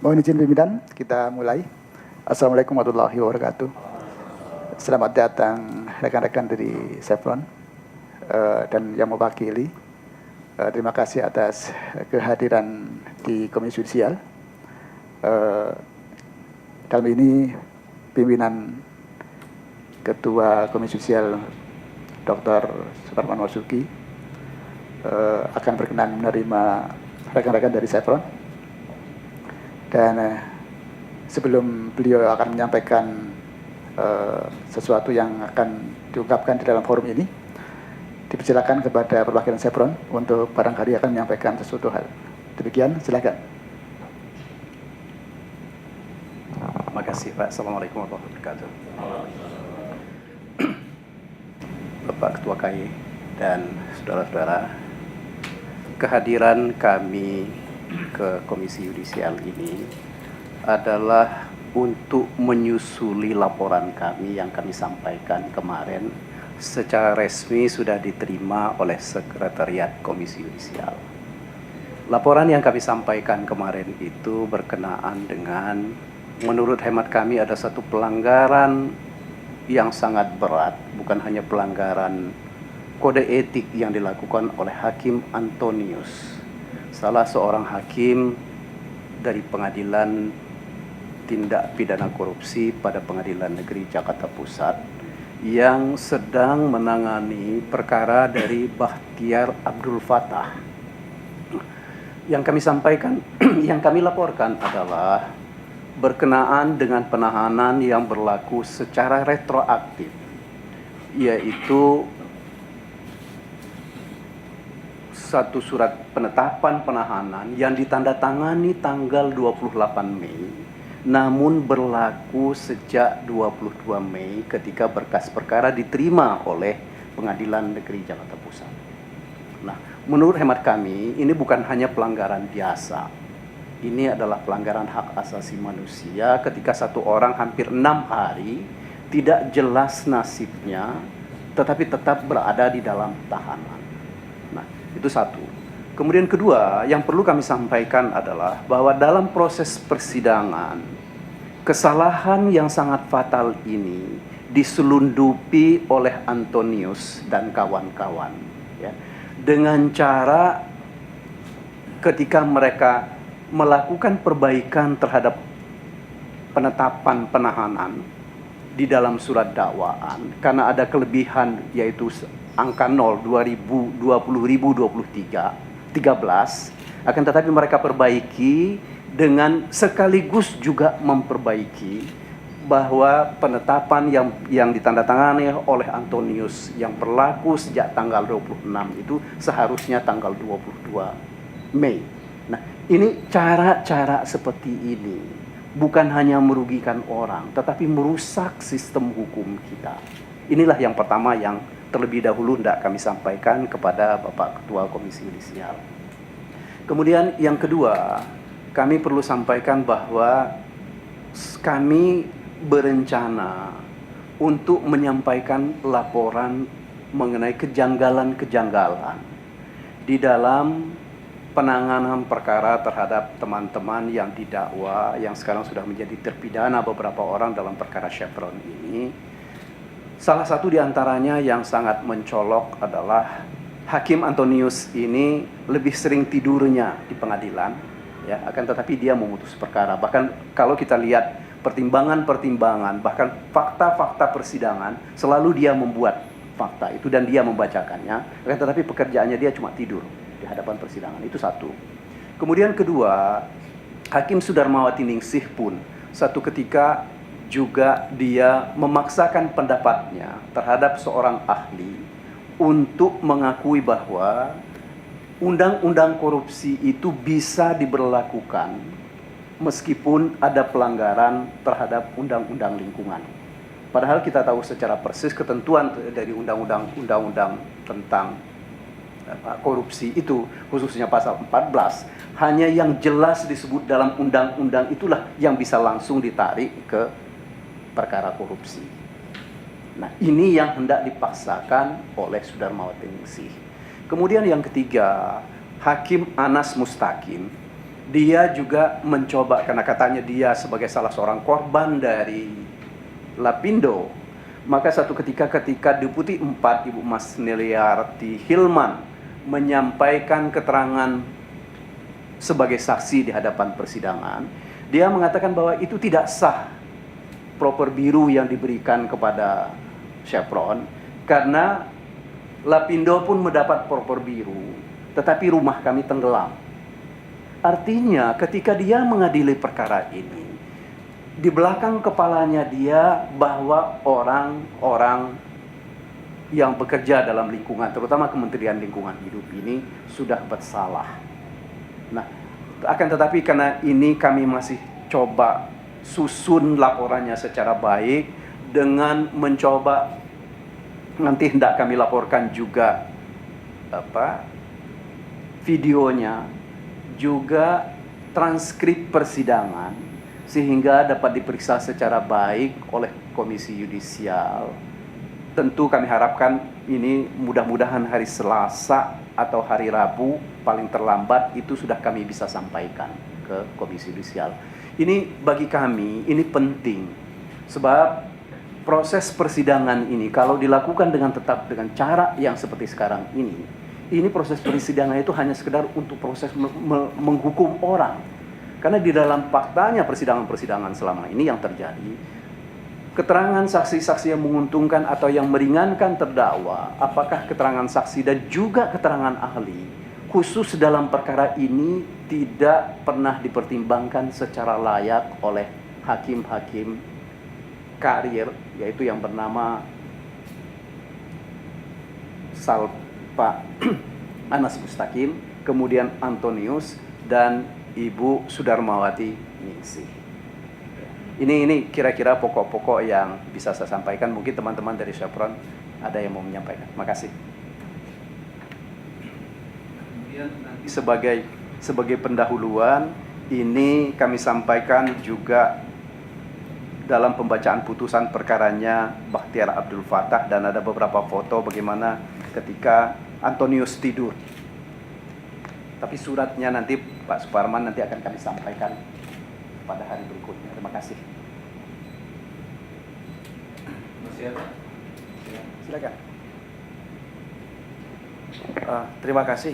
Mohon izin pimpinan, kita mulai. Assalamualaikum warahmatullahi wabarakatuh. Selamat datang rekan-rekan dari Chevron dan yang mewakili. Terima kasih atas kehadiran di Komisi Yudisial. Dalam ini pimpinan Ketua Komisi Yudisial Dr. Suparman Marzuki akan berkenan menerima rekan-rekan dari Chevron. Dan sebelum beliau akan menyampaikan sesuatu yang akan diungkapkan di dalam forum ini, dipersilakan kepada perwakilan Chevron untuk barangkali akan menyampaikan sesuatu hal. Demikian, silakan. Terima kasih Pak. Assalamualaikum warahmatullahi wabarakatuh. Bapak Ketua KAI dan saudara-saudara, kehadiran kami ke Komisi Yudisial ini adalah untuk menyusuli laporan kami yang kami sampaikan kemarin secara resmi sudah diterima oleh Sekretariat Komisi Yudisial. Laporan yang kami sampaikan kemarin itu berkenaan dengan, menurut hemat kami, ada satu pelanggaran yang sangat berat, bukan hanya pelanggaran kode etik yang dilakukan oleh Hakim Antonius, salah seorang hakim dari Pengadilan Tindak Pidana Korupsi pada Pengadilan Negeri Jakarta Pusat yang sedang menangani perkara dari Bahtiar Abdul Fattah. Yang kami sampaikan, yang kami laporkan adalah berkenaan dengan penahanan yang berlaku secara retroaktif, yaitu satu surat penetapan penahanan yang ditandatangani tanggal 28 Mei, namun berlaku sejak 22 Mei ketika berkas perkara diterima oleh Pengadilan Negeri Jakarta Pusat. Nah, menurut hemat kami, ini bukan hanya pelanggaran biasa. Ini adalah pelanggaran hak asasi manusia ketika satu orang hampir 6 hari tidak jelas nasibnya, tetapi tetap berada di dalam tahanan. Nah, itu satu. Kemudian kedua, yang perlu kami sampaikan adalah bahwa dalam proses persidangan, kesalahan yang sangat fatal ini diselundupi oleh Antonius dan kawan-kawan, ya, dengan cara ketika mereka melakukan perbaikan terhadap penetapan penahanan di dalam surat dakwaan, karena ada kelebihan yaitu angka 0 2023 13, akan tetapi mereka perbaiki dengan sekaligus juga memperbaiki bahwa penetapan yang ditandatangani oleh Antonius yang berlaku sejak tanggal 26 itu seharusnya tanggal 22 Mei. Nah, ini cara-cara seperti ini bukan hanya merugikan orang, tetapi merusak sistem hukum kita. Inilah yang pertama yang terlebih dahulu hendak kami sampaikan kepada Bapak Ketua Komisi Yudisial. Kemudian yang kedua, kami perlu sampaikan bahwa kami berencana untuk menyampaikan laporan mengenai kejanggalan-kejanggalan di dalam penanganan perkara terhadap teman-teman yang didakwa, yang sekarang sudah menjadi terpidana beberapa orang dalam perkara Chevron ini. Salah satu di antaranya yang sangat mencolok adalah Hakim Antonius ini lebih sering tidurnya di pengadilan, ya, akan tetapi dia memutus perkara. Bahkan kalau kita lihat pertimbangan-pertimbangan, bahkan fakta-fakta persidangan, selalu dia membuat fakta itu dan dia membacakannya, akan tetapi pekerjaannya dia cuma tidur di hadapan persidangan. Itu satu. Kemudian kedua, Hakim Sudarmawati Ningsih pun satu ketika juga dia memaksakan pendapatnya terhadap seorang ahli untuk mengakui bahwa undang-undang korupsi itu bisa diberlakukan meskipun ada pelanggaran terhadap undang-undang lingkungan. Padahal kita tahu secara persis ketentuan dari undang-undang tentang korupsi itu, khususnya pasal 14, hanya yang jelas disebut dalam undang-undang itulah yang bisa langsung ditarik ke perkara korupsi. Nah, ini yang hendak dipaksakan oleh Sudarmawati Ningsih. Kemudian yang ketiga, Hakim Anas Mustaqim Dia juga mencoba, karena katanya dia sebagai salah seorang korban dari Lapindo, maka satu ketika Deputi 4 Ibu Mas Neliarti Hilman menyampaikan keterangan sebagai saksi di hadapan persidangan, dia mengatakan bahwa itu tidak sah proper biru yang diberikan kepada Chevron, karena Lapindo pun mendapat proper biru, tetapi rumah kami tenggelam. Artinya ketika dia mengadili perkara ini, di belakang kepalanya dia bahwa orang-orang yang bekerja dalam lingkungan, terutama Kementerian Lingkungan Hidup ini sudah bersalah. Nah, akan tetapi karena ini kami masih coba susun laporannya secara baik dengan mencoba, nanti hendak kami laporkan juga videonya, juga transkrip persidangan, sehingga dapat diperiksa secara baik oleh Komisi Yudisial. Tentu kami harapkan ini mudah-mudahan hari Selasa atau hari Rabu paling terlambat itu sudah kami bisa sampaikan ke Komisi Yudisial. Ini bagi kami ini penting, sebab proses persidangan ini kalau dilakukan tetap dengan cara yang seperti sekarang ini proses persidangan itu hanya sekedar untuk proses menghukum orang. Karena di dalam faktanya persidangan-persidangan selama ini yang terjadi, keterangan saksi-saksi yang menguntungkan atau yang meringankan terdakwa, apakah keterangan saksi dan juga keterangan ahli, khusus dalam perkara ini tidak pernah dipertimbangkan secara layak oleh hakim-hakim karir, yaitu yang bernama Pak Anas Mustaqim, kemudian Antonius, dan Ibu Sudarmawati Ningsih. Ini kira-kira pokok-pokok yang bisa saya sampaikan. Mungkin teman-teman dari Chevron ada yang mau menyampaikan. Makasih. Kemudian nanti sebagai pendahuluan, ini kami sampaikan juga dalam pembacaan putusan perkaranya Bakhtiar Abdul Fattah, dan ada beberapa foto bagaimana ketika Antonius tidur. Tapi suratnya nanti Pak Suparman nanti akan kami sampaikan pada hari berikutnya. Terima kasih. Masih ada? Silakan. Terima kasih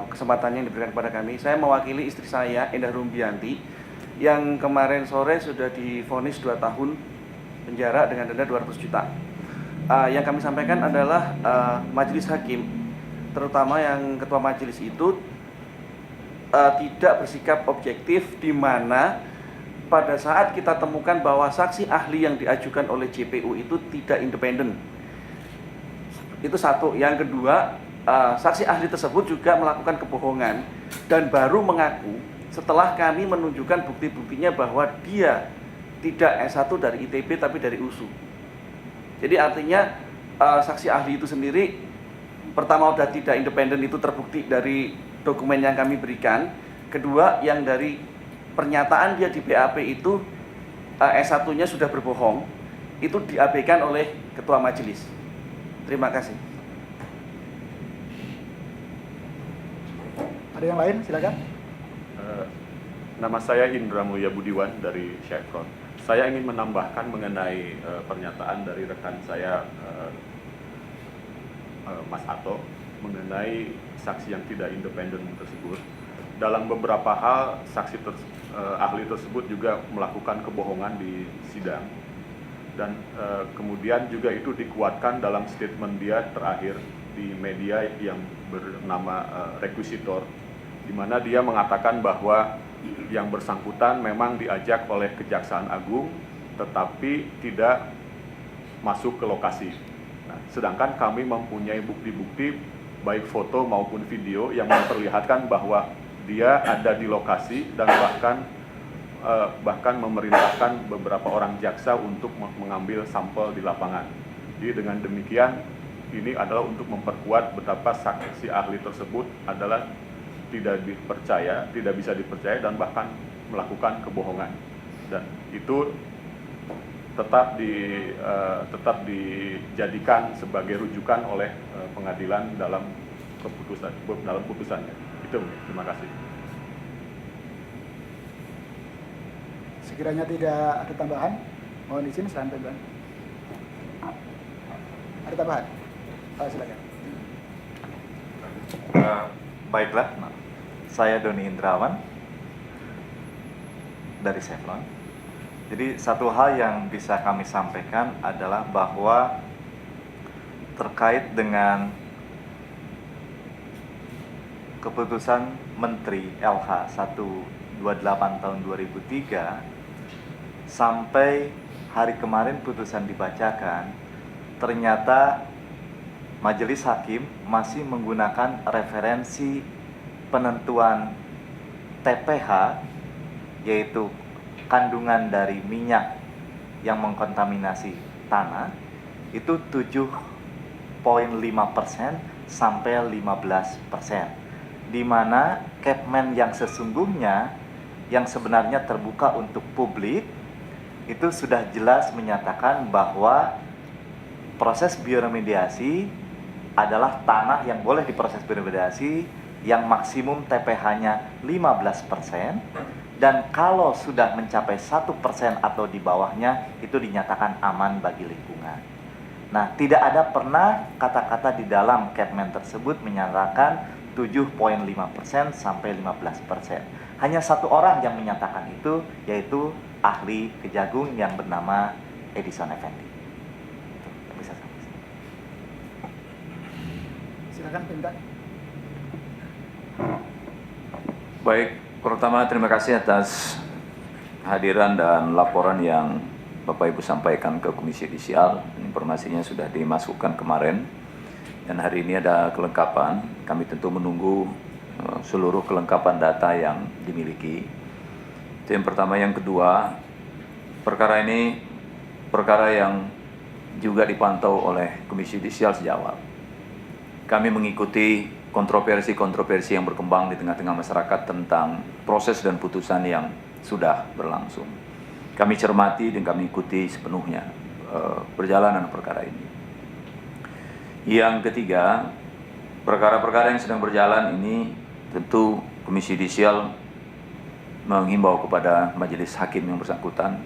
kesempatan yang diberikan kepada kami. Saya mewakili istri saya, Endah Rumbianti, yang kemarin sore sudah divonis 2 tahun penjara dengan denda 200 juta. Yang kami sampaikan adalah majelis hakim, terutama yang ketua majelis itu tidak bersikap objektif, di mana pada saat kita temukan bahwa saksi ahli yang diajukan oleh JPU itu tidak independen. Itu satu. Yang kedua, saksi ahli tersebut juga melakukan kebohongan dan baru mengaku setelah kami menunjukkan bukti-buktinya bahwa dia tidak S1 dari ITB tapi dari USU. Jadi artinya saksi ahli itu sendiri pertama sudah tidak independen, itu terbukti dari dokumen yang kami berikan. Kedua, yang dari pernyataan dia di BAP itu S1-nya sudah berbohong, itu diabaikan oleh ketua majelis. Terima kasih. Ada yang lain? Silakan. Nama saya Indra Mulya Budiwan dari Chevron. Saya ingin menambahkan mengenai pernyataan dari rekan saya Mas Ato mengenai saksi yang tidak independen tersebut. Dalam beberapa hal saksi ahli tersebut juga melakukan kebohongan di sidang, dan kemudian juga itu dikuatkan dalam statement dia terakhir di media yang bernama Rekusitor, di mana dia mengatakan bahwa yang bersangkutan memang diajak oleh Kejaksaan Agung tetapi tidak masuk ke lokasi. Nah, sedangkan kami mempunyai bukti-bukti baik foto maupun video yang memperlihatkan bahwa dia ada di lokasi dan bahkan memerintahkan beberapa orang jaksa untuk mengambil sampel di lapangan. Jadi dengan demikian ini adalah untuk memperkuat betapa saksi ahli tersebut adalah tidak bisa dipercaya dan bahkan melakukan kebohongan, dan itu tetap dijadikan sebagai rujukan oleh pengadilan dalam putusannya. Itu, terima kasih. Sekiranya tidak ada tambahan, mohon izin sampai bulan. Ada tambahan? Silakan. Baiklah, saya Doni Indrawan dari Chevron. Jadi satu hal yang bisa kami sampaikan adalah bahwa terkait dengan keputusan Menteri LH 128 tahun 2003 sampai hari kemarin putusan dibacakan, ternyata Majelis Hakim masih menggunakan referensi penentuan TPH, yaitu kandungan dari minyak yang mengkontaminasi tanah, itu 7,5% sampai 15%. Di mana Kepmen yang sesungguhnya, yang sebenarnya terbuka untuk publik, itu sudah jelas menyatakan bahwa proses bioremediasi adalah tanah yang boleh diproses bioremediasi yang maksimum TPH-nya 15%, dan kalau sudah mencapai 1% atau di bawahnya itu dinyatakan aman bagi lingkungan. Nah, tidak ada pernah kata-kata di dalam Kepmen tersebut menyatakan 7,5% sampai 15%. Hanya satu orang yang menyatakan itu, yaitu ahli Kejagung yang bernama Edison Effendi. Bisa sampai. Silakan Pintar. Baik, pertama terima kasih atas hadiran dan laporan yang Bapak Ibu sampaikan ke Komisi Yudisial. Informasinya sudah dimasukkan kemarin dan hari ini ada kelengkapan. Kami tentu menunggu seluruh kelengkapan data yang dimiliki. Itu yang pertama. Yang kedua, perkara ini perkara yang juga dipantau oleh Komisi Yudisial sejak awal. Kami mengikuti kontroversi-kontroversi yang berkembang di tengah-tengah masyarakat tentang proses dan putusan yang sudah berlangsung. Kami cermati dan kami ikuti sepenuhnya perjalanan perkara ini. Yang ketiga, perkara-perkara yang sedang berjalan ini tentu Komisi Yudisial menghimbau kepada majelis hakim yang bersangkutan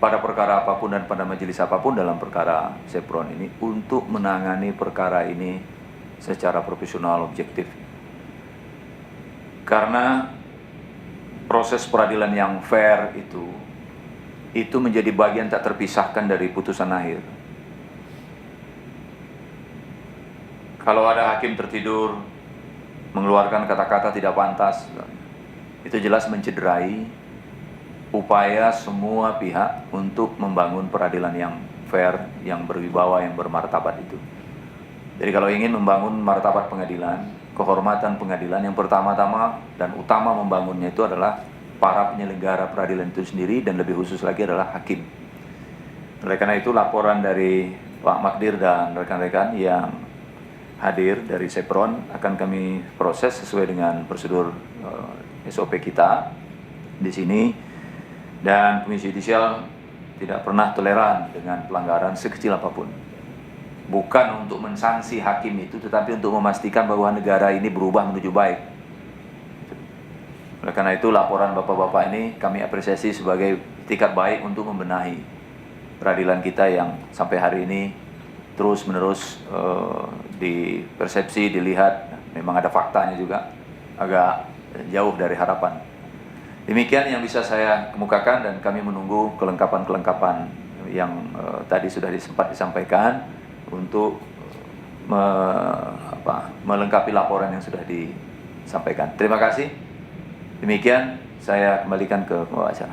pada perkara apapun dan pada majelis apapun dalam perkara Chevron ini untuk menangani perkara ini secara profesional objektif. Karena proses peradilan yang fair itu menjadi bagian tak terpisahkan dari putusan akhir. Kalau ada hakim tertidur mengeluarkan kata-kata tidak pantas, itu jelas mencederai upaya semua pihak untuk membangun peradilan yang fair, yang berwibawa, yang bermartabat itu. Jadi kalau ingin membangun martabat pengadilan, kehormatan pengadilan, yang pertama-tama dan utama membangunnya itu adalah para penyelenggara peradilan itu sendiri, dan lebih khusus lagi adalah hakim. Oleh karena itu laporan dari Pak Magdir dan rekan-rekan yang hadir dari Chevron akan kami proses sesuai dengan prosedur SOP kita di sini, dan Komisi Yudisial tidak pernah toleran dengan pelanggaran sekecil apapun. Bukan untuk mensanksi hakim itu, tetapi untuk memastikan bahwa negara ini berubah menuju baik. Oleh karena itu laporan Bapak-Bapak ini kami apresiasi sebagai itikat baik untuk membenahi peradilan kita yang sampai hari ini terus-menerus dipersepsi, dilihat, memang ada faktanya juga, agak jauh dari harapan. Demikian yang bisa saya kemukakan, dan kami menunggu kelengkapan-kelengkapan yang tadi sudah sempat disampaikan untuk melengkapi laporan yang sudah disampaikan. Terima kasih. Demikian saya kembalikan ke pembawa acara.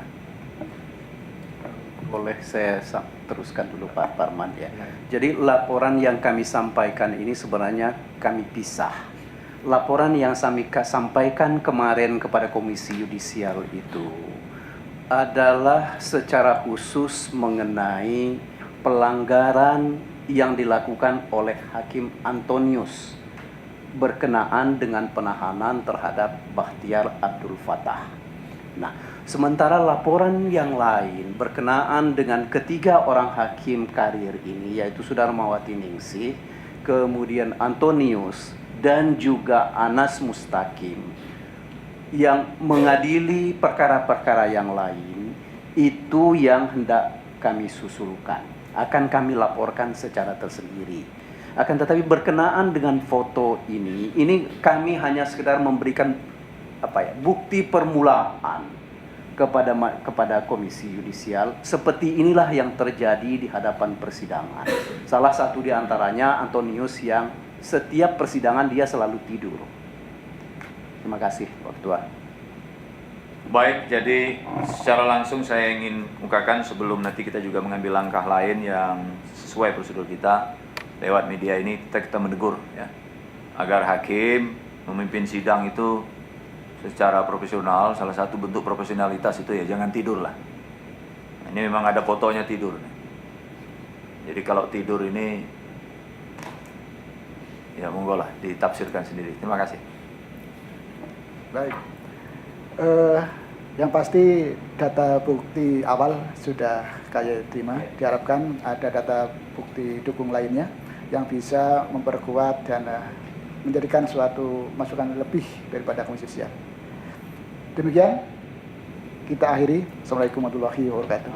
Boleh saya teruskan dulu Pak Parman ya. Jadi laporan yang kami sampaikan ini sebenarnya kami pisah. Laporan yang kami sampaikan kemarin kepada Komisi Yudisial itu adalah secara khusus mengenai pelanggaran yang dilakukan oleh Hakim Antonius berkenaan dengan penahanan terhadap Bakhtiar Abdul Fattah. Nah, sementara laporan yang lain berkenaan dengan ketiga orang hakim karir ini, yaitu Sudarmawati Ningsih, kemudian Antonius, dan juga Anas Mustaqim, yang mengadili perkara-perkara yang lain, Itu yang hendak kami susulkan. Akan kami laporkan secara tersendiri. Akan tetapi berkenaan dengan foto ini kami hanya sekedar memberikan bukti permulaan kepada Komisi Yudisial. Seperti inilah yang terjadi di hadapan persidangan. Salah satu di antaranya Antonius yang setiap persidangan dia selalu tidur. Terima kasih, Pak Ketua. Baik, jadi secara langsung saya ingin ungkapkan sebelum nanti kita juga mengambil langkah lain yang sesuai prosedur kita lewat media ini, kita menegur ya, agar hakim memimpin sidang itu secara profesional. Salah satu bentuk profesionalitas itu ya jangan tidur lah. Ini memang ada fotonya tidur. Jadi kalau tidur ini ya monggo lah ditafsirkan sendiri. Terima kasih. Baik. Yang pasti data bukti awal sudah kaya terima. Diharapkan ada data bukti dukung lainnya yang bisa memperkuat dan menjadikan suatu masukan lebih daripada Komisi Yudisial. Demikian kita akhiri. Assalamualaikum warahmatullahi wabarakatuh.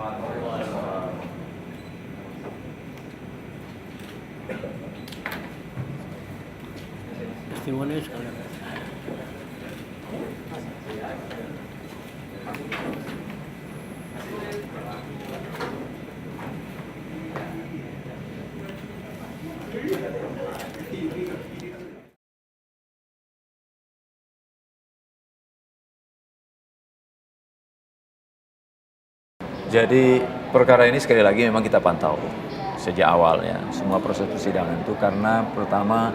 Jadi perkara ini sekali lagi memang kita pantau sejak awal ya, semua proses persidangan itu karena pertama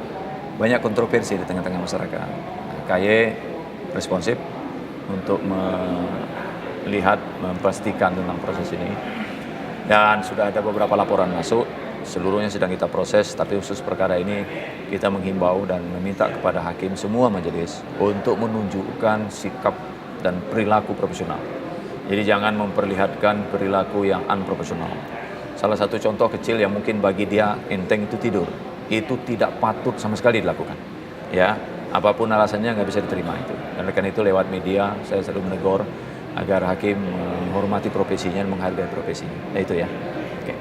banyak kontroversi di tengah-tengah masyarakat. KY responsif untuk melihat, memastikan tentang proses ini. Dan sudah ada beberapa laporan masuk, seluruhnya sedang kita proses, tapi khusus perkara ini kita menghimbau dan meminta kepada hakim semua majelis untuk menunjukkan sikap dan perilaku profesional. Jadi jangan memperlihatkan perilaku yang unprofesional. Salah satu contoh kecil yang mungkin bagi dia enteng itu tidur. Itu tidak patut sama sekali dilakukan. Ya, apapun alasannya nggak bisa diterima itu. Dan karena itu lewat media saya selalu menegur agar hakim menghormati profesinya dan menghargai profesinya. Nah itu ya. Oke.